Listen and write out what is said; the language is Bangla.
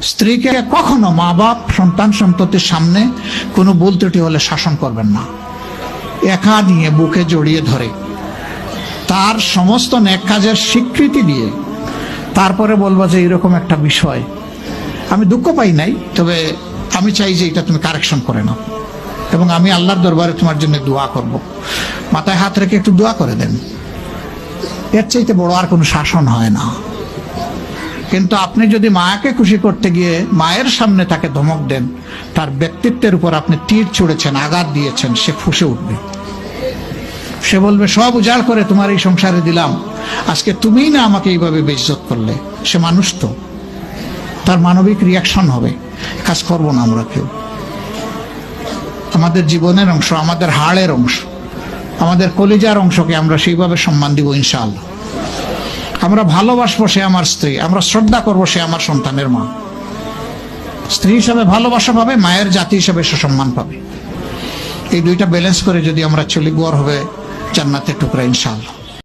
স্ত্রীকে কখনো মা বাপ সন্তান সন্ততির সামনে কোনো ভুল ত্রুটি হলে শাসন করবেন না। একা নিয়ে বুকে জড়িয়ে ধরে তার সমস্ত নেক কাজের স্বীকৃতি দিয়ে তারপরে বলবো যে এরকম একটা বিষয় আমি দুঃখ পাই নাই, তবে আমি চাই যে এটা তুমি কারেকশন করে নাও এবং আমি আল্লাহর দরবারে তোমার জন্য দোয়া করব। মাথায় হাত রেখে একটু দোয়া করে দেন। এর চাইতে বড় আর কোনো শাসন হয় না। কিন্তু আপনি যদি মাকে খুশি করতে গিয়ে মায়ের সামনে তাকে ধমক দেন, তার ব্যক্তিত্বের উপর আপনি তীর ছুঁড়েছেন, আঘাত দিয়েছেন, সে ফুঁসে উঠবে। সে বলবে সব উজাড় করে তোমার এই সংসারে দিলাম, আজকে তুমিই না আমাকে এইভাবে বেইজ্জত করলে। সে মানুষ তো, তার মানবিক রিয়াকশন হবে। কাজ করবো না আমরা কেউ। আমাদের জীবনের অংশ, আমাদের হাড়ের অংশ, আমাদের কলিজার অংশকে আমরা সেইভাবে সম্মান দিব ইনশাআল্লাহ। আমরা ভালোবাসবো সে আমার স্ত্রী, আমরা শ্রদ্ধা করবো সে আমার সন্তানের মা। স্ত্রী হিসাবে ভালোবাসা পাবে, মায়ের জাতি হিসাবে সে সম্মান পাবে। এই দুইটা ব্যালেন্স করে যদি আমরা চলি, গড় হবে জান্নাতের টুকরা ইনশাআল্লাহ।